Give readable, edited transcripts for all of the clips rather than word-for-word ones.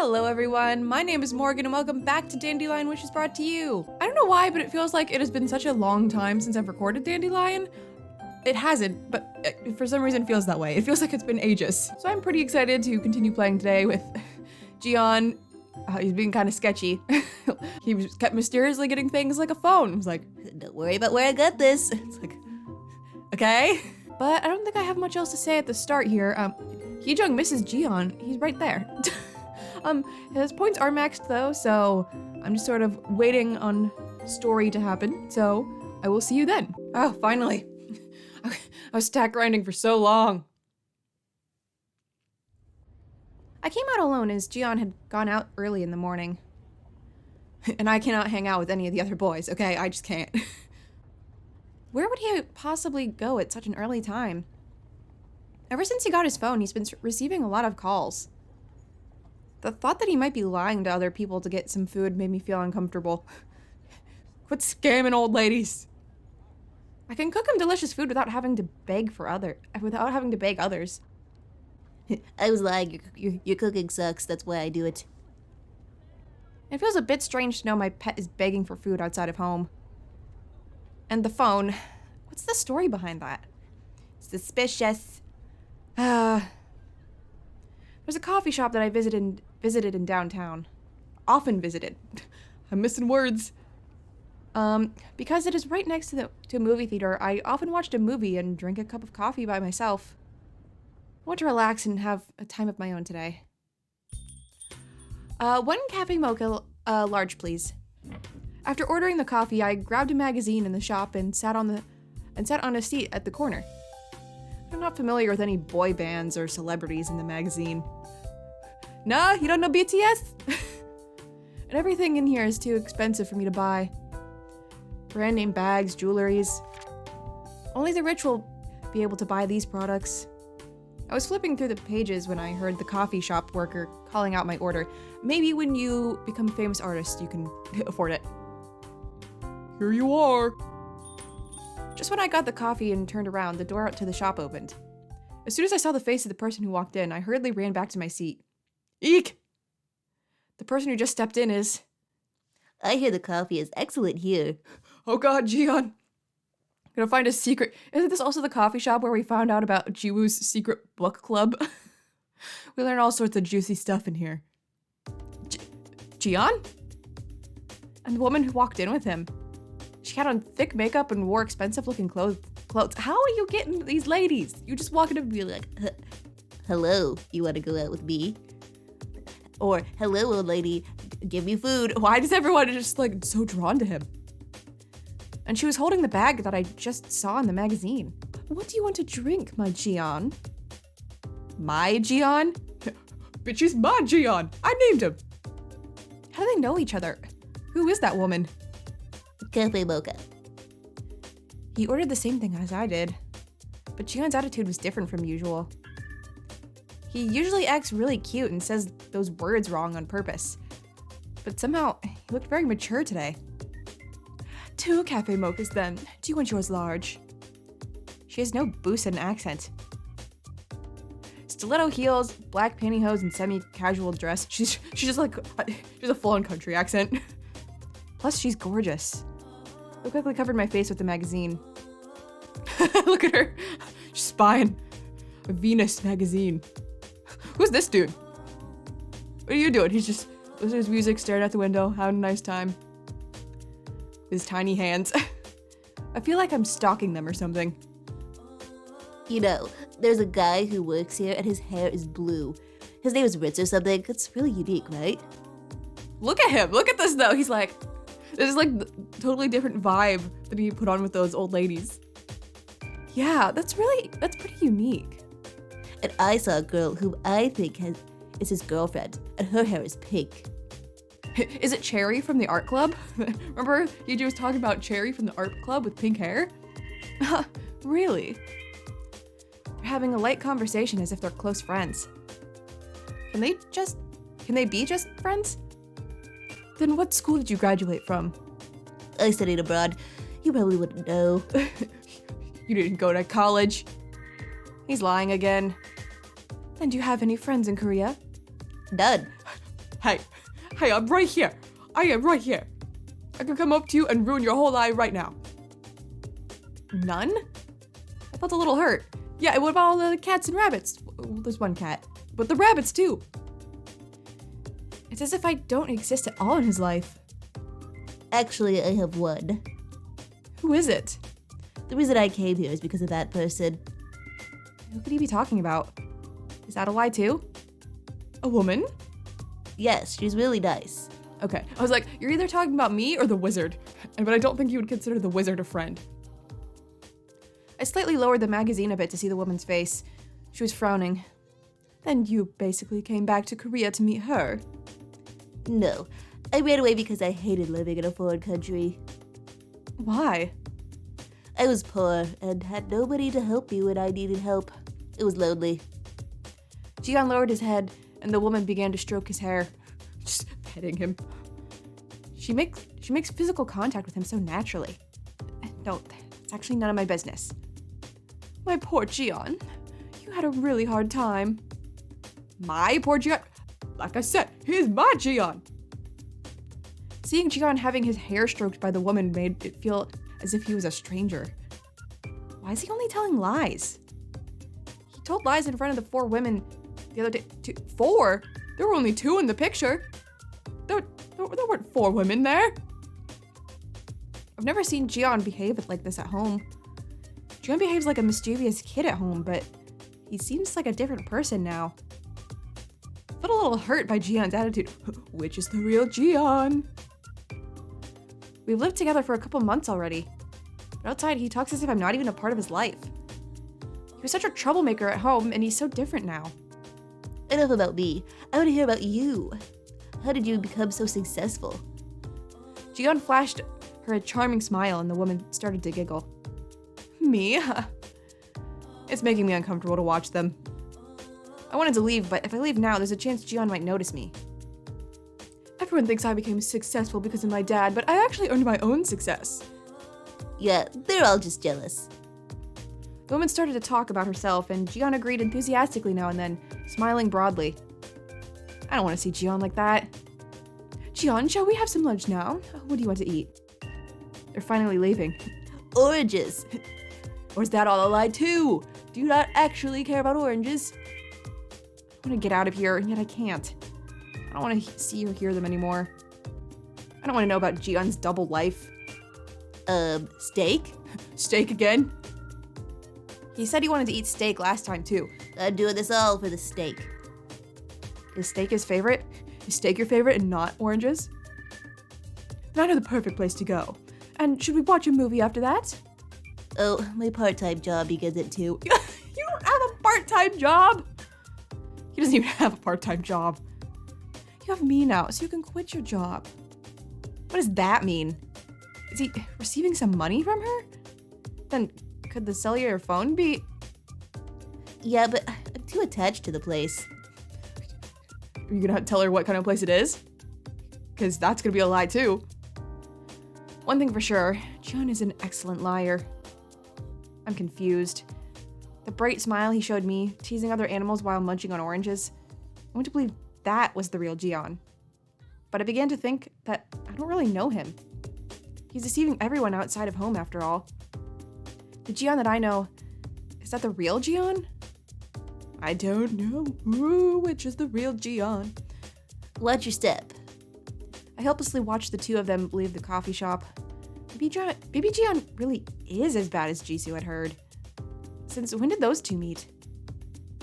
Hello everyone, my name is Morgan and welcome back to Dandelion, which is brought to you. I don't know why, but it feels like it has been such a long time since I've recorded Dandelion. It hasn't, but for some reason it feels that way. It feels like it's been ages. So I'm pretty excited to continue playing today with Gian. He's being kind of sketchy. He was kept mysteriously getting things like a phone. He's like, don't worry about where I got this. It's like, okay. But I don't think I have much else to say at the start here. Heejung misses Gian. He's right there. His points are maxed though, so I'm just sort of waiting on story to happen. So I will see you then. Oh, finally. I was stack grinding for so long. I came out alone as Gian had gone out early in the morning. And I cannot hang out with any of the other boys, okay? I just can't. Where would he possibly go at such an early time? Ever since he got his phone, he's been receiving a lot of calls. The thought that he might be lying to other people to get some food made me feel uncomfortable. Quit scamming old ladies. I can cook him delicious food without having to beg others. I was lying. Your cooking sucks. That's why I do it. It feels a bit strange to know my pet is begging for food outside of home. And the phone. What's the story behind that? Suspicious. There's a coffee shop that I visited in downtown. Often visited. I'm missing words. Because it is right next to a movie theater, I often watched a movie and drink a cup of coffee by myself. I want to relax and have a time of my own today. 1 cafe mocha, large please. After ordering the coffee, I grabbed a magazine in the shop and sat on a seat at the corner. I'm not familiar with any boy bands or celebrities in the magazine. Nah, you don't know BTS? And everything in here is too expensive for me to buy. Brand name bags, jewelries. Only the rich will be able to buy these products. I was flipping through the pages when I heard the coffee shop worker calling out my order. Maybe when you become a famous artist, you can afford it. Here you are. Just when I got the coffee and turned around, the door to the shop opened. As soon as I saw the face of the person who walked in, I hurriedly ran back to my seat. Eek! The person who just stepped in is... I hear the coffee is excellent here. Oh god, Gian. Gonna find a secret. Isn't this also the coffee shop where we found out about Jiwoo's secret book club? We learn all sorts of juicy stuff in here. Gian? And the woman who walked in with him. She had on thick makeup and wore expensive-looking clothes. How are you getting these ladies? You just walk in and be like, hello, you want to go out with me? Or, hello, old lady, give me food. Why does everyone just like so drawn to him? And she was holding the bag that I just saw in the magazine. What do you want to drink, my Gian? My Gian? Bitch, he's my Gian. I named him. How do they know each other? Who is that woman? Cafe mocha. He ordered the same thing as I did, but Gian's attitude was different from usual. He usually acts really cute and says those words wrong on purpose, but somehow he looked very mature today. 2 cafe mochas then. Do you want yours large? She has no Busan accent. Stiletto heels, black pantyhose, and semi-casual dress. She's just like, she's a full-on country accent. Plus, she's gorgeous. I quickly covered my face with the magazine. Look at her. She's spying. A Venus magazine. Who's this dude? What are you doing? He's just listening to his music, staring out the window, having a nice time. With his tiny hands. I feel like I'm stalking them or something. You know, there's a guy who works here and his hair is blue. His name is Ritz or something. It's really unique, right? Look at him. Look at this though. He's like, this is like totally different vibe that he put on with those old ladies. Yeah, that's pretty unique. And I saw a girl whom I think is his girlfriend, and her hair is pink. Is it Cherry from the art club? Remember Yuji was talking about Cherry from the art club with pink hair? Really? They're having a light conversation as if they're close friends. Can they be just friends? Then what school did you graduate from? I studied abroad. You probably wouldn't know. You didn't go to college. He's lying again. And do you have any friends in Korea? None. Hey, I'm right here. I am right here. I could come up to you and ruin your whole life right now. None? I felt a little hurt. Yeah, and what about all the cats and rabbits? Well, there's one cat. But the rabbits too. It's as if I don't exist at all in his life. Actually, I have one. Who is it? The reason I came here is because of that person. Who could he be talking about? Is that a lie too? A woman? Yes, she's really nice. Okay, I was like, you're either talking about me or the wizard. But I don't think you would consider the wizard a friend. I slightly lowered the magazine a bit to see the woman's face. She was frowning. Then you basically came back to Korea to meet her. No, I ran away because I hated living in a foreign country. Why? I was poor and had nobody to help me when I needed help. It was lonely. Jiyeon lowered his head, and the woman began to stroke his hair, just petting him. She makes physical contact with him so naturally. No, it's actually none of my business. My poor Jiyeon. You had a really hard time. My poor Jiyeon? Like I said, he's my Jiyeon. Seeing Jiyeon having his hair stroked by the woman made it feel as if he was a stranger. Why is he only telling lies? He told lies in front of the 4 women the other day. 4? There were only 2 in the picture. There weren't 4 women there. I've never seen Jiyeon behave like this at home. Jiyeon behaves like a mischievous kid at home, but he seems like a different person now. I felt a little hurt by Jiyeon's attitude. Which is the real Jiyeon? We've lived together for a couple months already. But outside, he talks as if I'm not even a part of his life. He was such a troublemaker at home, and he's so different now. Enough about me. I want to hear about you. How did you become so successful? Jiyeon flashed her a charming smile, and the woman started to giggle. Me? It's making me uncomfortable to watch them. I wanted to leave, but if I leave now, there's a chance Jiyeon might notice me. Everyone thinks I became successful because of my dad, but I actually earned my own success. Yeah, they're all just jealous. The woman started to talk about herself, and Jiyeon agreed enthusiastically now and then, smiling broadly. I don't want to see Jiyeon like that. Jiyeon, shall we have some lunch now? What do you want to eat? They're finally leaving. Oranges. Or is that all a lie too? Do you not actually care about oranges? I want to get out of here, and yet I can't. I don't want to see or hear them anymore. I don't want to know about Jiyeon's double life. Steak? Steak again? He said he wanted to eat steak last time too. I'm doing this all for the steak. Is steak his favorite? Is steak your favorite and not oranges? Then I know the perfect place to go. And should we watch a movie after that? Oh, my part-time job begins at 2. You don't have a part-time job! He doesn't even have a part-time job. You have me now, so you can quit your job. What does that mean? Is he receiving some money from her? Then could the cellular phone be... Yeah, but I'm too attached to the place. Are you gonna tell her what kind of place it is? Because that's gonna be a lie too. One thing for sure, Jiyeon is an excellent liar. I'm confused. The bright smile he showed me, teasing other animals while munching on oranges, I want to believe that was the real Jiyeon. But I began to think that I don't really know him. He's deceiving everyone outside of home after all. The Jiyeon that I know, is that the real Jiyeon? I don't know. Ooh, which is the real Jiyeon? Watch your step. I helplessly watched the 2 of them leave the coffee shop. Maybe Jiyeon really is as bad as Jisoo had heard. Since when did those 2 meet?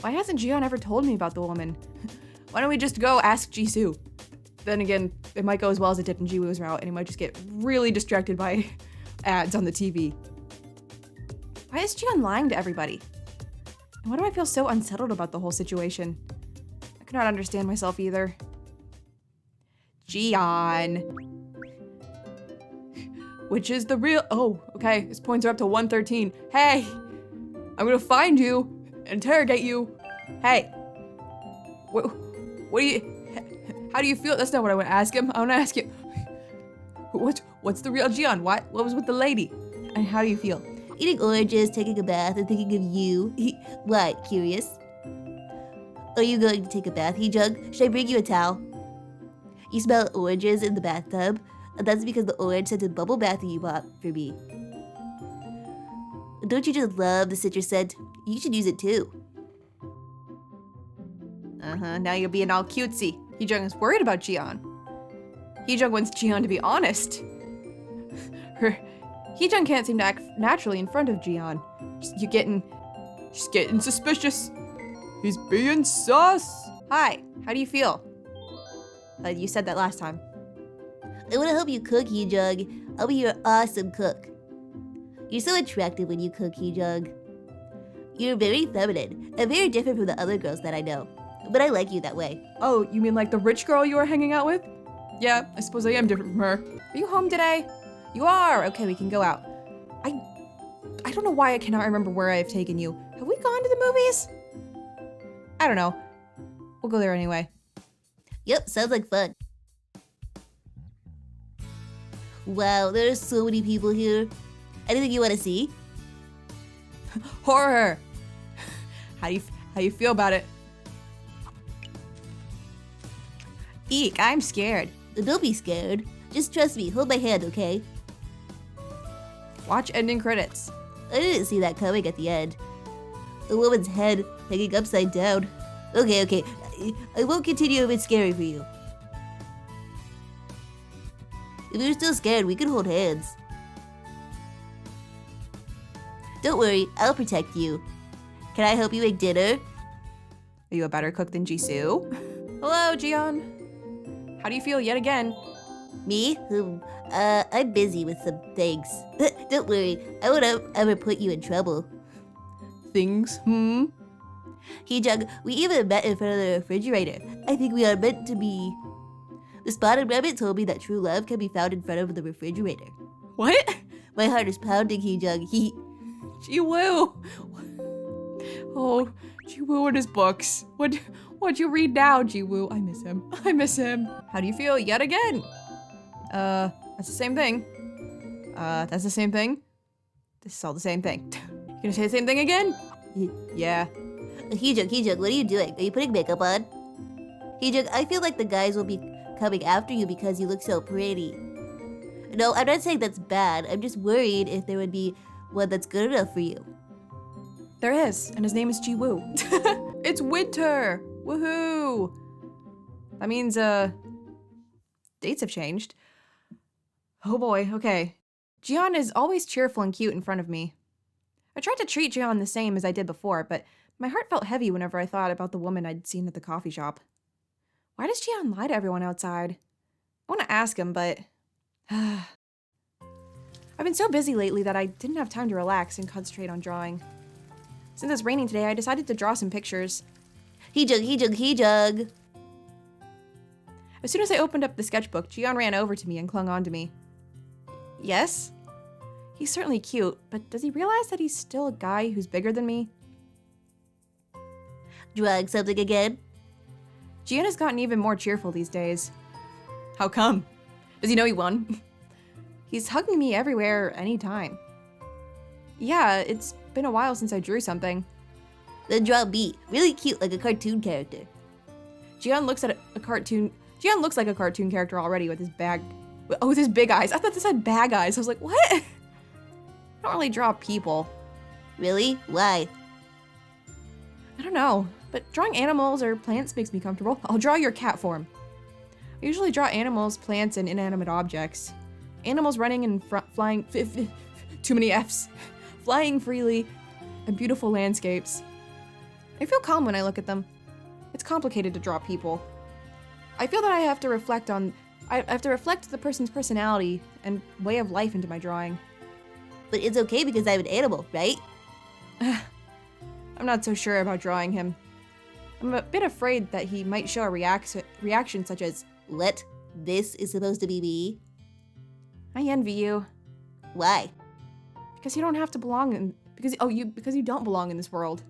Why hasn't Jiyeon ever told me about the woman? Why don't we just go ask Jisoo? Then again, it might go as well as it did in Jiwoo's route, and he might just get really distracted by ads on the TV. Why is Jiyeon lying to everybody? And why do I feel so unsettled about the whole situation? I could not understand myself either. Jiyeon. Which is the real... Oh, okay. His points are up to 113. Hey! I'm gonna find you, interrogate you. Hey! What do you... How do you feel? That's not what I want to ask him. I want to ask you... What's the real Jiyeon? What was with the lady? And how do you feel? Eating oranges, taking a bath, and thinking of you. What, curious? Are you going to take a bath, Hee-jung? Should I bring you a towel? You smell oranges in the bathtub, and that's because the orange scented bubble bath that you bought for me. Don't you just love the citrus scent? You should use it too. Now you're being all cutesy. Heejung is worried about Jian. Heejung wants Jian to be honest. Heejung can't seem to act naturally in front of Jian. She's getting suspicious. He's being sus. Hi, how do you feel? You said that last time. I want to help you cook, Heejung. I'll be your awesome cook. You're so attractive when you cook, Heejung. You're very feminine and very different from the other girls that I know. But I like you that way. Oh, you mean like the rich girl you were hanging out with? Yeah, I suppose I am different from her. Are you home today? You are! Okay, we can go out. I don't know why I cannot remember where I have taken you. Have we gone to the movies? I don't know. We'll go there anyway. Yep, sounds like fun. Wow, there are so many people here. Anything you want to see? Horror! How you feel about it? Eek, I'm scared. Don't be scared. Just trust me. Hold my hand, okay? Watch ending credits. I didn't see that coming at the end. A woman's head hanging upside down. Okay. I won't continue if it's scary for you. If you're still scared, we can hold hands. Don't worry, I'll protect you. Can I help you make dinner? Are you a better cook than Jisoo? Hello, Jian. How do you feel yet again? Me? I'm busy with some things. Don't worry, I won't ever put you in trouble. Things? Heejung, we even met in front of the refrigerator. I think we are meant to be. The spotted rabbit told me that true love can be found in front of the refrigerator. What? My heart is pounding, Heejung. Jiwoo! Oh, Jiwoo and his books. What'd you read now, Jiwoo? I miss him. How do you feel yet again? That's the same thing. That's the same thing. This is all the same thing. You gonna say the same thing again? Yeah. Heejung, what are you doing? Are you putting makeup on? Heejung, I feel like the guys will be coming after you because you look so pretty. No, I'm not saying that's bad. I'm just worried if there would be one that's good enough for you. There is, and his name is Jiwoo. It's winter! Woohoo! That means, dates have changed. Oh boy, okay. Jian is always cheerful and cute in front of me. I tried to treat Jian the same as I did before, but my heart felt heavy whenever I thought about the woman I'd seen at the coffee shop. Why does Jian lie to everyone outside? I want to ask him, but... I've been so busy lately that I didn't have time to relax and concentrate on drawing. Since it's raining today, I decided to draw some pictures. Heejung. As soon as I opened up the sketchbook, Jian ran over to me and clung on to me. Yes? He's certainly cute, but does he realize that he's still a guy who's bigger than me? Drawing something again? Jian has gotten even more cheerful these days. How come? Does he know he won? He's hugging me everywhere, anytime. Yeah, it's been a while since I drew something. Then draw me. Really cute, like a cartoon character. Jian looks like a cartoon character already with his with his big eyes. I thought this had bag eyes. I was like, what? I don't really draw people. Really? Why? I don't know, but drawing animals or plants makes me comfortable. I'll draw your cat form. I usually draw animals, plants, and inanimate objects. Animals running and flying, too many Fs, flying freely, and beautiful landscapes. I feel calm when I look at them. It's complicated to draw people. I feel that I have to reflect the person's personality and way of life into my drawing. But it's okay because I'm an animal, right? I'm not so sure about drawing him. I'm a bit afraid that he might show a reaction such as, "What? This is supposed to be me?" I envy you. Why? Because you don't have to belong in, because you don't belong in this world.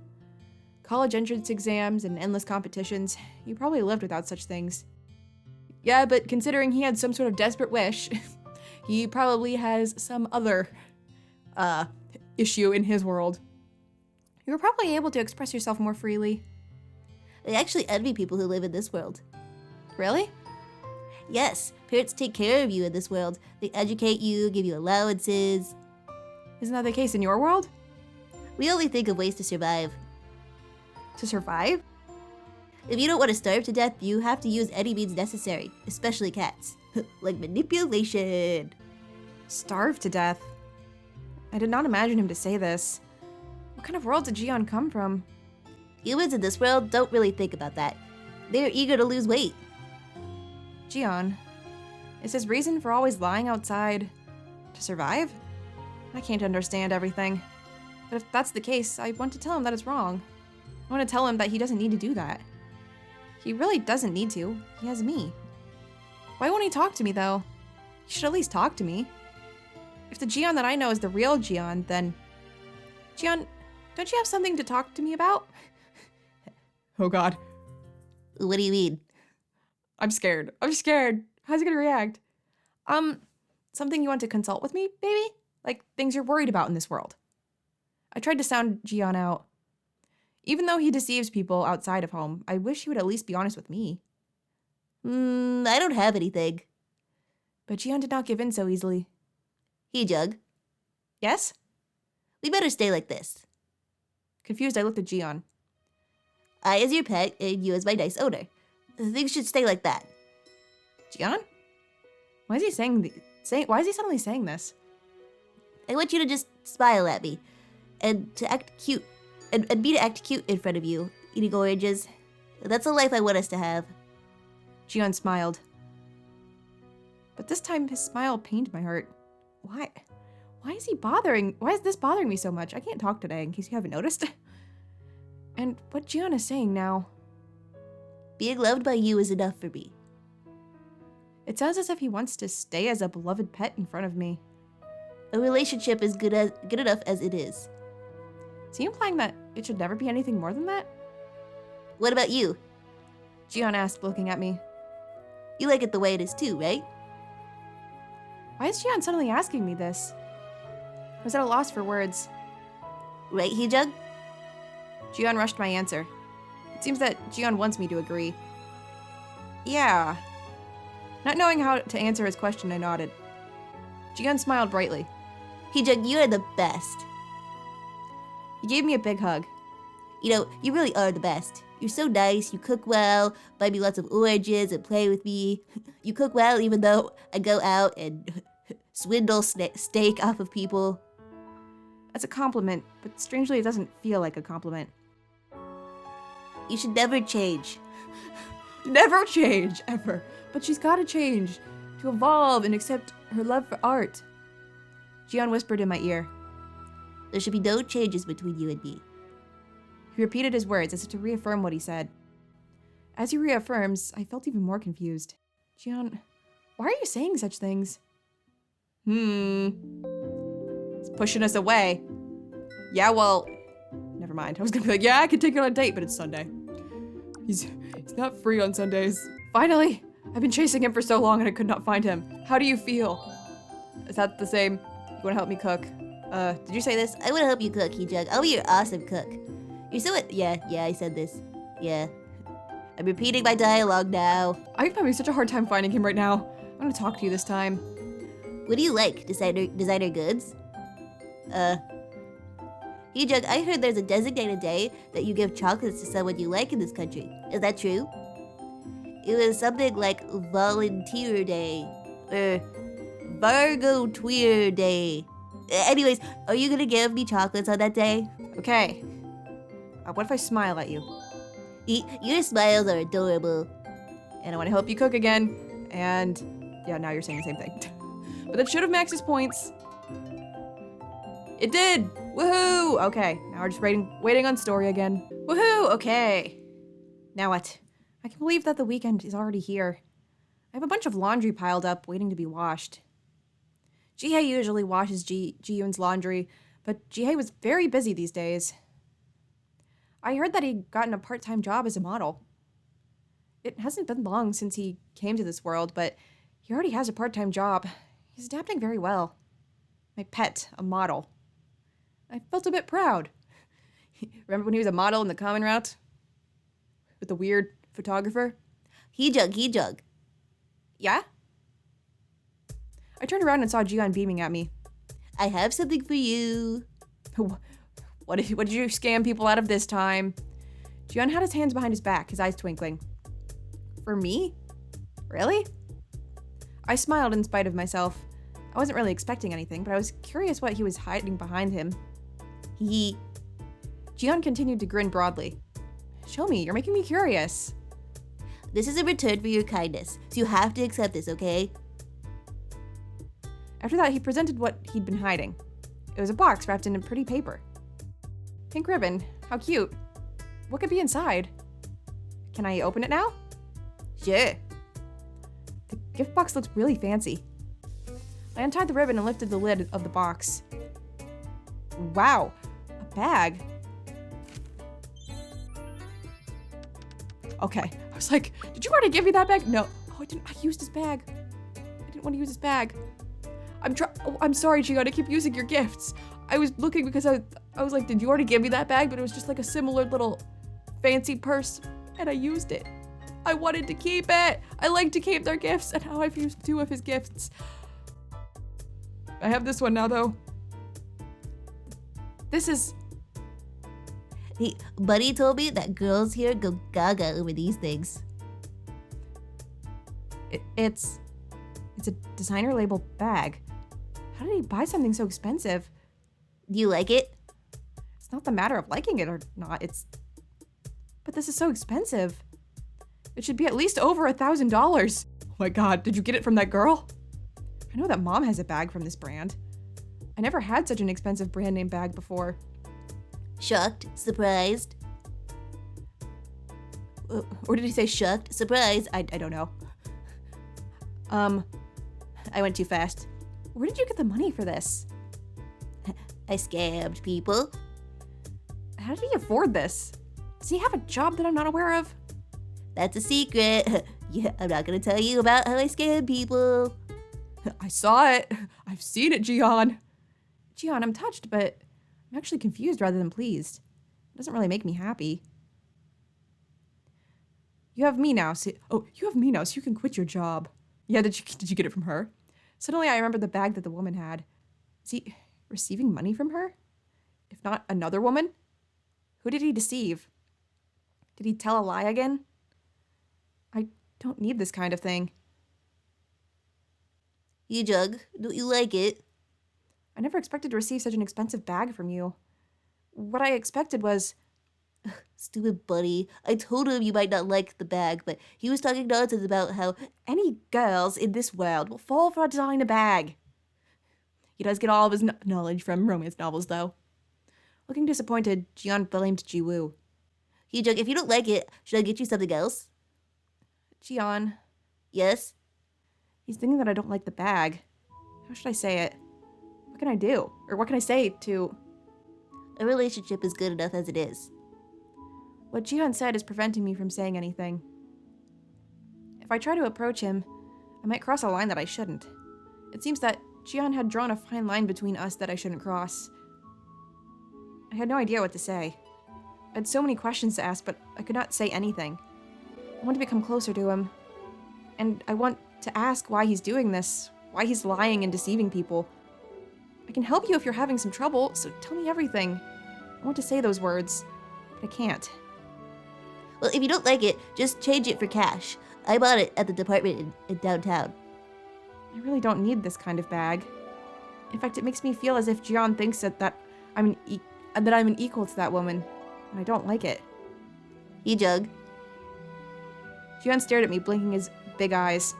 College entrance exams and endless competitions, you probably lived without such things. Yeah, but considering he had some sort of desperate wish, he probably has some other, issue in his world. You were probably able to express yourself more freely. I actually envy people who live in this world. Really? Yes, parents take care of you in this world. They educate you, give you allowances. Isn't that the case in your world? We only think of ways to survive. To survive? If you don't want to starve to death, you have to use any means necessary, especially cats. Like manipulation. Starve to death? I did not imagine him to say this. What kind of world did Jian come from? Humans in this world don't really think about that. They're eager to lose weight. Jian, is his reason for always lying outside to survive? I can't understand everything. But if that's the case, I want to tell him that it's wrong. I want to tell him that he doesn't need to do that. He really doesn't need to. He has me. Why won't he talk to me, though? He should at least talk to me. If the Jian that I know is the real Jian, then... Jian, don't you have something to talk to me about? Oh god. What do you mean? I'm scared. How's he gonna react? Something you want to consult with me, baby? Like, things you're worried about in this world. I tried to sound Jian out. Even though he deceives people outside of home, I wish he would at least be honest with me. I don't have anything. But Jian did not give in so easily. Jug. Yes? We better stay like this. Confused, I looked at Jian. I as your pet, and you as my nice owner. Things should stay like that. Jian? Why is he why is he suddenly saying this? I want you to just smile at me. And to act cute. And me to act cute in front of you, eating oranges. That's the life I want us to have. Jian smiled. But this time his smile pained my heart. Why is this bothering me so much? I can't talk today, in case you haven't noticed. And what Jian is saying now... Being loved by you is enough for me. It sounds as if he wants to stay as a beloved pet in front of me. A relationship is good enough as it is. Is he implying that it should never be anything more than that? What about you? Jian asked, looking at me. You like it the way it is too, right? Why is Jian suddenly asking me this? I was at a loss for words. Right, Jug? Jian rushed my answer. It seems that Jian wants me to agree. Yeah. Not knowing how to answer his question, I nodded. Jian smiled brightly. Jug, you are the best. He gave me a big hug. You know, you really are the best. You're so nice, you cook well, buy me lots of oranges and play with me. You cook well even though I go out and swindle steak off of people. That's a compliment, but strangely it doesn't feel like a compliment. You should never change. Never change, ever. But she's gotta change, to evolve and accept her love for art. Jian whispered in my ear. There should be no changes between you and me. He repeated his words as if to reaffirm what he said. As he reaffirms, I felt even more confused. Jian, why are you saying such things? He's pushing us away. Yeah, well, never mind. I was gonna be like, yeah, I could take you on a date, but it's Sunday. He's not free on Sundays. Finally! I've been chasing him for so long and I could not find him. How do you feel? Is that the same? You wanna help me cook? Did you say this? I wanna help you cook, Jug. I'll be your awesome cook. You're so yeah, I said this. Yeah. I'm repeating my dialogue now. I'm having such a hard time finding him right now. I'm gonna talk to you this time. What do you like? Designer goods? Jug, I heard there's a designated day that you give chocolates to someone you like in this country. Is that true? It was something like Volunteer Day. Or Vargo Tweer Day. Anyways, are you gonna give me chocolates on that day? Okay. What if I smile at you? Your smiles are adorable. And I want to help you cook again. And yeah, now you're saying the same thing. But that should have maxed his points. It did! Woohoo! Okay, now we're just waiting on story again. Woohoo! Okay. Now what? I can't believe that the weekend is already here. I have a bunch of laundry piled up, waiting to be washed. Jihei usually washes Ji-Yoon's laundry, but Jihei was very busy these days. I heard that he'd gotten a part-time job as a model. It hasn't been long since he came to this world, but he already has a part-time job. He's adapting very well. My pet, a model. I felt a bit proud. Remember when he was a model in the common route? With the weird photographer? Jug. Yeah? I turned around and saw Jian beaming at me. I have something for you. What did you scam people out of this time? Jian had his hands behind his back, his eyes twinkling. For me? Really? I smiled in spite of myself. I wasn't really expecting anything, but I was curious what he was hiding behind him. Jian continued to grin broadly. Show me, you're making me curious. This is a return for your kindness, so you have to accept this, okay? After that, he presented what he'd been hiding. It was a box wrapped in a pretty paper. Pink ribbon. How cute. What could be inside? Can I open it now? Sure. The gift box looked really fancy. I untied the ribbon and lifted the lid of the box. Wow, a bag. Okay, I was like, did you already give me that bag? No. Oh, I didn't. I used his bag. I didn't want to use his bag. I'm sorry, Jian, I keep using your gifts. I was looking because I was like, did you already give me that bag? But it was just like a similar little fancy purse, and I used it. I wanted to keep it. I like to keep their gifts, and now I've used 2 of his gifts. I have this one now, though. This is... Hey, Buddy told me that girls here go gaga over these things. It's a designer label bag. How did he buy something so expensive? Do you like it? It's not the matter of liking it or not, but this is so expensive. It should be at least over $1,000. Oh my god, did you get it from that girl? I know that Mom has a bag from this brand. I never had such an expensive brand name bag before. Shocked? Surprised? Or did he say Shocked? Surprised? I don't know. I went too fast. Where did you get the money for this? I scammed people. How did he afford this? Does he have a job that I'm not aware of? That's a secret. Yeah, I'm not gonna tell you about how I scam people. I saw it. I've seen it, Jian. Jian, I'm touched, but I'm actually confused rather than pleased. It doesn't really make me happy. You have me now, so you can quit your job. Yeah, did you get it from her? Suddenly I remembered the bag that the woman had. Is he receiving money from her? If not another woman? Who did he deceive? Did he tell a lie again? I don't need this kind of thing. You jug, don't you like it? I never expected to receive such an expensive bag from you. What I expected was... Stupid Buddy. I told him you might not like the bag, but he was talking nonsense about how any girls in this world will fall for a designer bag. He does get all of his knowledge from romance novels, though. Looking disappointed, Jian blamed Jiwoo. You jug, if you don't like it, should I get you something else? Jian. Yes? He's thinking that I don't like the bag. How should I say it? What can I do? Or what can I say to... A relationship is good enough as it is. What Jihan said is preventing me from saying anything. If I try to approach him, I might cross a line that I shouldn't. It seems that Jihan had drawn a fine line between us that I shouldn't cross. I had no idea what to say. I had so many questions to ask, but I could not say anything. I want to become closer to him. And I want to ask why he's doing this, why he's lying and deceiving people. I can help you if you're having some trouble, so tell me everything. I want to say those words, but I can't. Well, if you don't like it, just change it for cash. I bought it at the department in downtown. I really don't need this kind of bag. In fact, it makes me feel as if Jian thinks that I'm an equal to that woman, and I don't like it. He jug. Jian stared at me, blinking his big eyes.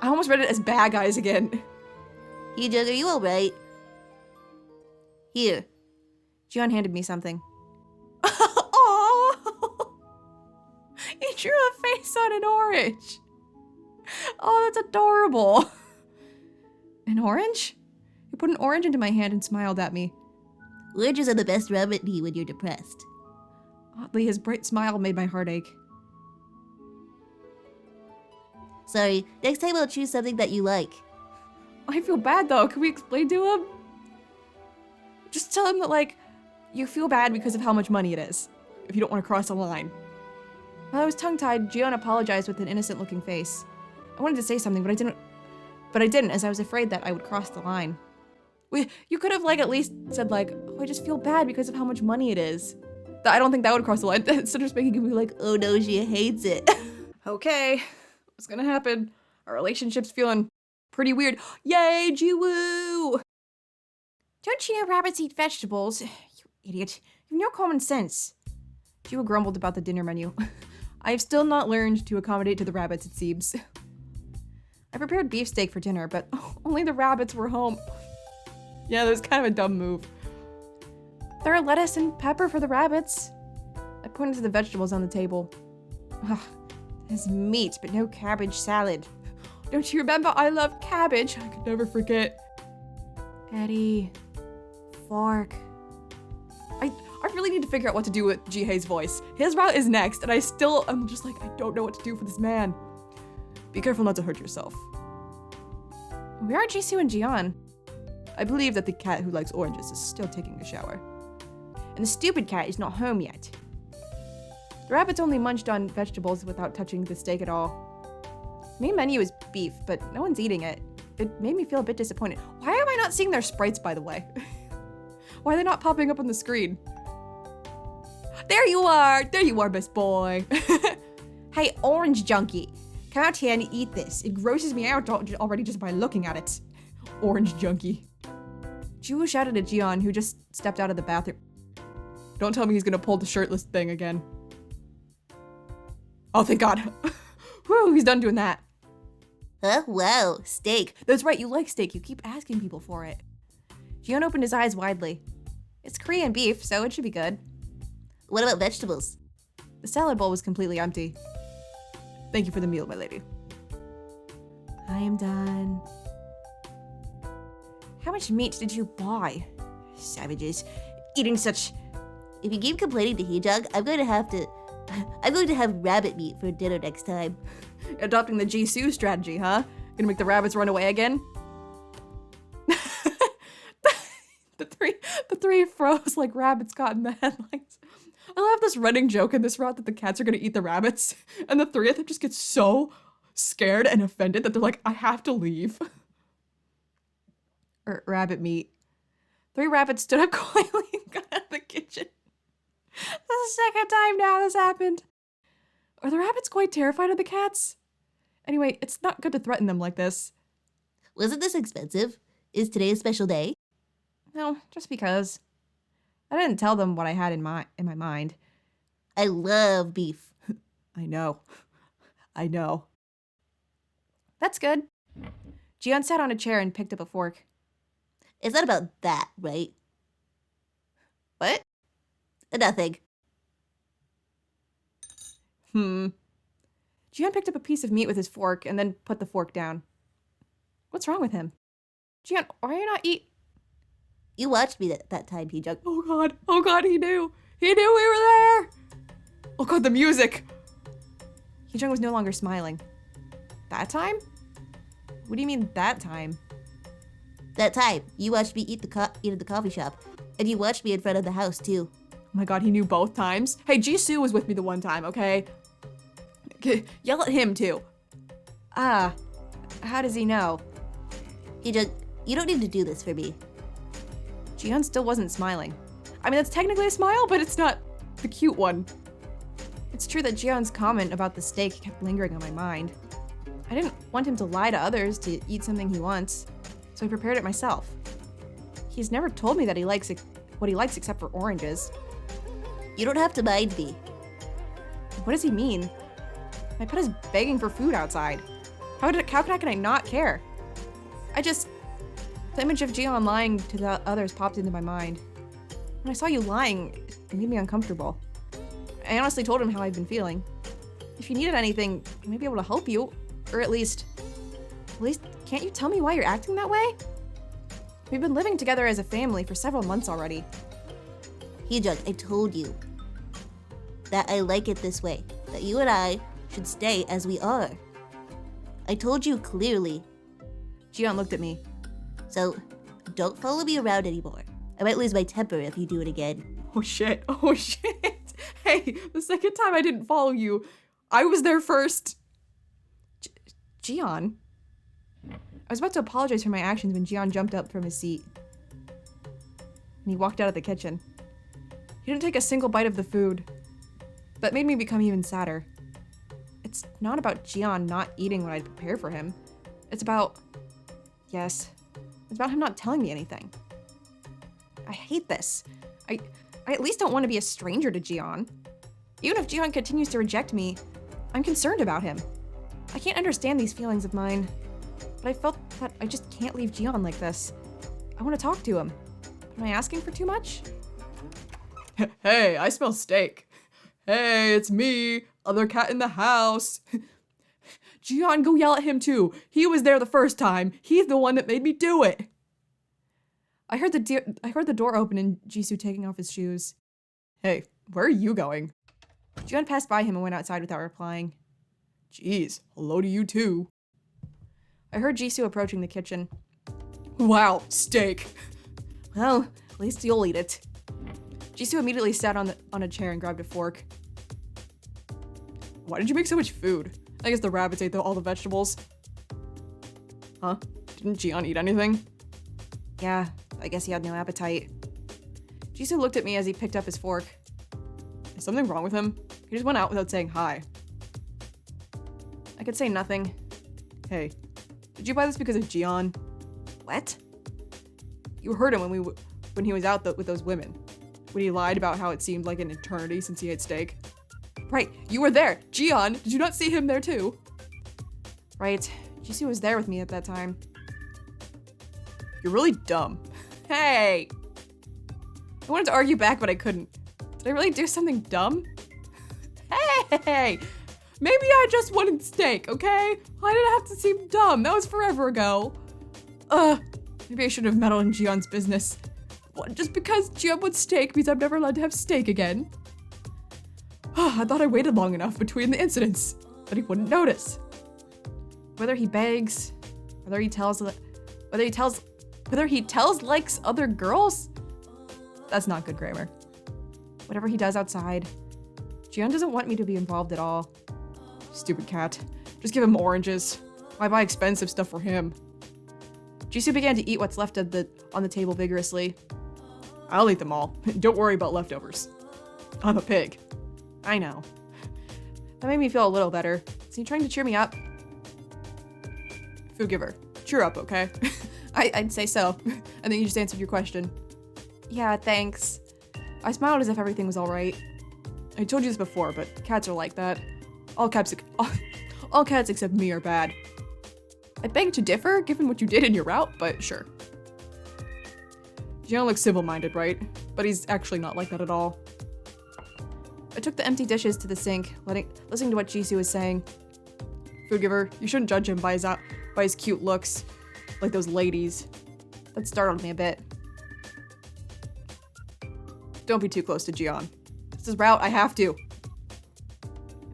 I almost read it as bag eyes again. He jug, are you alright? Here. Jian handed me something. Aww! He drew a face on an orange. Oh, that's adorable. An orange? He put an orange into my hand and smiled at me. Oranges are the best remedy when you're depressed. Oddly, his bright smile made my heart ache. Sorry, next time I'll choose something that you like. I feel bad though. Can we explain to him? Just tell him that, like, you feel bad because of how much money it is, if you don't want to cross a line. While I was tongue-tied, Jian apologized with an innocent-looking face. I wanted to say something, but I didn't, as I was afraid that I would cross the line. You could have, like, at least said, like, oh, I just feel bad because of how much money it is. I don't think that would cross the line. Instead of just making me like, Oh no, she hates it. okay, what's gonna happen? Our relationship's feeling pretty weird. Yay, Jiwoo! Don't you know rabbits eat vegetables? You idiot. You have no common sense. Jiwoo grumbled about the dinner menu. I have still not learned to accommodate to the rabbits, it seems. I prepared beefsteak for dinner, but only the rabbits were home. Yeah, that was kind of a dumb move. There are lettuce and pepper for the rabbits. I pointed to the vegetables on the table. Ugh, there's meat, but no cabbage salad. Don't you remember I love cabbage? I could never forget. Eddie. Fork. I really need to figure out what to do with Jihei's voice. His route is next, and I'm just like, I don't know what to do for this man. Be careful not to hurt yourself. Where are Jisoo and Jian? I believe that the cat who likes oranges is still taking a shower. And the stupid cat is not home yet. The rabbits only munched on vegetables without touching the steak at all. Main menu is beef, but no one's eating it. It made me feel a bit disappointed. Why am I not seeing their sprites, by the way? Why are they not popping up on the screen? There you are! There you are, best boy! Hey, orange junkie. Come out here and eat this. It grosses me out already just by looking at it. Orange junkie. Jiwoo shouted at Jian, who just stepped out of the bathroom. Don't tell me he's gonna pull the shirtless thing again. Oh, thank God. Whew, he's done doing that. Huh? Wow, steak. That's right, you like steak. You keep asking people for it. Jian opened his eyes widely. It's Korean beef, so it should be good. What about vegetables? The salad bowl was completely empty. Thank you for the meal, my lady. I am done. How much meat did you buy? Savages. Eating such... If you keep complaining to Heejung, I'm going to have rabbit meat for dinner next time. Adopting the Jisoo strategy, huh? Gonna make the rabbits run away again? the three froze like rabbits caught in the headlights. I love this running joke in this route that the cats are gonna eat the rabbits, and the three of them just get so scared and offended that they're like, I have to leave. Rabbit meat. 3 rabbits stood up quietly and got out of the kitchen. That's the second time now this happened. Are the rabbits quite terrified of the cats? Anyway, it's not good to threaten them like this. Wasn't this expensive? Is today a special day? No, just because. I didn't tell them what I had in my mind. I love beef. I know. That's good. Jian sat on a chair and picked up a fork. It's not about that, right? What? Nothing. Jian picked up a piece of meat with his fork and then put the fork down. What's wrong with him? Jian, why are you not eat? You watched me that time, Heejung. Oh God, he knew. He knew we were there. Oh God, the music. Heejung was no longer smiling. That time? What do you mean that time? That time, you watched me eat at the coffee shop, and you watched me in front of the house too. Oh my God, he knew both times. Hey, Jisoo was with me the one time, okay? Yell at him too. How does he know? Heejung, you don't need to do this for me. Jian still wasn't smiling. I mean, that's technically a smile, but it's not the cute one. It's true that Jian's comment about the steak kept lingering on my mind. I didn't want him to lie to others to eat something he wants, so I prepared it myself. He's never told me that he likes what he likes except for oranges. You don't have to mind me. What does he mean? My pet is begging for food outside. How can I not care? The image of Jian lying to the others popped into my mind. When I saw you lying, it made me uncomfortable. I honestly told him how I'd been feeling. If you needed anything, I may be able to help you. Or at least, can't you tell me why you're acting that way? We've been living together as a family for several months already. Heejung, I told you that I like it this way, that you and I should stay as we are. I told you clearly. Jian looked at me. So, don't follow me around anymore. I might lose my temper if you do it again. Oh shit. Hey, the second time I didn't follow you, I was there first. Jian? I was about to apologize for my actions when Jian jumped up from his seat. And he walked out of the kitchen. He didn't take a single bite of the food. That made me become even sadder. It's not about Jian not eating what I'd prepared for him. It's about... Yes. It's about him not telling me anything. I hate this. I at least don't want to be a stranger to Jian. Even if Jian continues to reject me, I'm concerned about him. I can't understand these feelings of mine, but I felt that I just can't leave Jian like this. I want to talk to him. Am I asking for too much? Hey, I smell steak. Hey, it's me, other cat in the house. Jian, go yell at him too. He was there the first time. He's the one that made me do it. I heard the door open and Jisoo taking off his shoes. Hey, where are you going? Jian passed by him and went outside without replying. Jeez, hello to you too. I heard Jisoo approaching the kitchen. Wow, steak. Well, at least you'll eat it. Jisoo immediately sat on a chair and grabbed a fork. Why did you make so much food? I guess the rabbits ate all the vegetables. Huh? Didn't Jian eat anything? Yeah, I guess he had no appetite. Jisoo looked at me as he picked up his fork. Is something wrong with him? He just went out without saying hi. I could say nothing. Hey, did you buy this because of Jian? What? You heard him when he was out with those women. When he lied about how it seemed like an eternity since he ate steak. Right, you were there. Jian, did you not see him there too? Right, Jisoo was there with me at that time. You're really dumb. Hey! I wanted to argue back, but I couldn't. Did I really do something dumb? Hey! Maybe I just wanted steak, okay? I didn't have to seem dumb. That was forever ago. Maybe I shouldn't have meddled in Jian's business. What, just because Jian wants steak means I'm never allowed to have steak again? I thought I waited long enough between the incidents that he wouldn't notice. Whether he begs, whether he tells likes other girls? That's not good grammar. Whatever he does outside, Jian doesn't want me to be involved at all. Stupid cat. Just give him oranges. Why buy expensive stuff for him? Jisoo began to eat what's left on the table vigorously. I'll eat them all. Don't worry about leftovers. I'm a pig. I know. That made me feel a little better. Is he trying to cheer me up? Food giver. Cheer up, okay? I'd say so. I think you just answered your question. Yeah, thanks. I smiled as if everything was alright. I told you this before, but cats are like that. All cats except me are bad. I beg to differ, given what you did in your route, but sure. Jian looks simple-minded, right? But he's actually not like that at all. I took the empty dishes to the sink, listening to what Jisoo was saying. Food giver, you shouldn't judge him by his cute looks, like those ladies. That startled me a bit. Don't be too close to Jian. It's his route, I have to.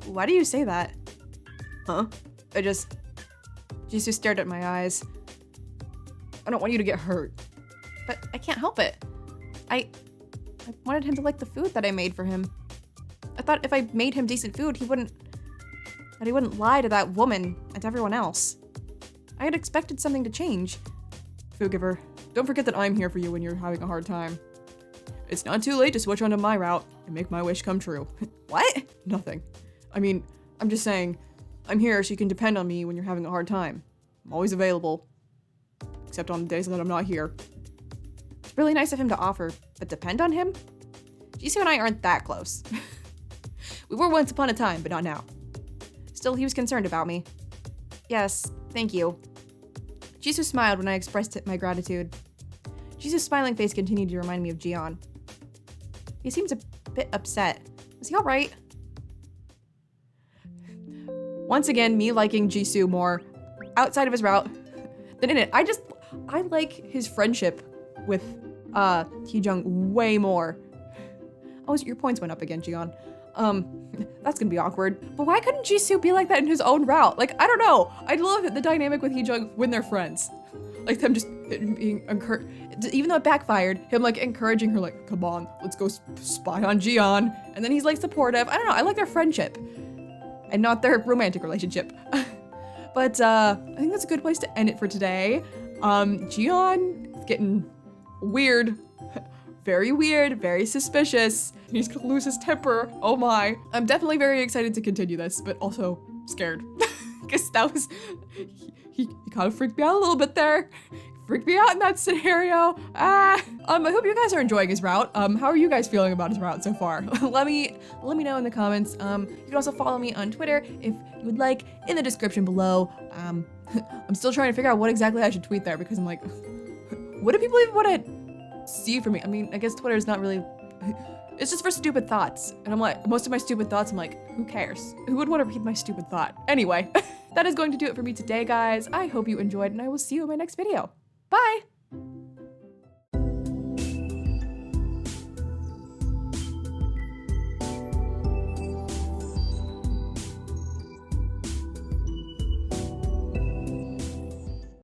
Why do you say that? Huh? Jisoo stared at my eyes. I don't want you to get hurt. But I can't help it. I wanted him to like the food that I made for him. I thought if I made him decent food, he wouldn't lie to that woman and to everyone else. I had expected something to change. Food giver, don't forget that I'm here for you when you're having a hard time. It's not too late to switch onto my route and make my wish come true. What? Nothing. I mean, I'm just saying, I'm here so you can depend on me when you're having a hard time. I'm always available. Except on the days that I'm not here. It's really nice of him to offer, but depend on him? Jisoo and I aren't that close. We were once upon a time, but not now. Still, he was concerned about me. Yes, thank you. Jisoo smiled when I expressed my gratitude. Jisoo's smiling face continued to remind me of Jian. He seems a bit upset. Is he alright? Once again, me liking Jisoo more outside of his route than in it. I like his friendship with Heejung way more. Oh, your points went up again, Jian. That's gonna be awkward. But why couldn't Jisoo be like that in his own route? Like, I don't know. I love the dynamic with Heejung when they're friends. Like them just being encouraged, even though it backfired, him like encouraging her like, come on, let's go spy on Jian. And then he's like supportive. I don't know, I like their friendship and not their romantic relationship. But I think that's a good place to end it for today. Gion is getting weird. Very weird, very suspicious. He's gonna lose his temper. Oh my. I'm definitely very excited to continue this, but also scared. Because that was, he kind of freaked me out a little bit there. Freaked me out in that scenario. I hope you guys are enjoying his route. How are you guys feeling about his route so far? let me know in the comments. You can also follow me on Twitter if you would like, in the description below. I'm still trying to figure out what exactly I should tweet there because I'm like, what do people even want to see from me? I mean, I guess Twitter is not really, it's just for stupid thoughts. And I'm like, most of my stupid thoughts, I'm like, who cares? Who would want to read my stupid thought? Anyway, that is going to do it for me today, guys. I hope you enjoyed and I will see you in my next video. Bye!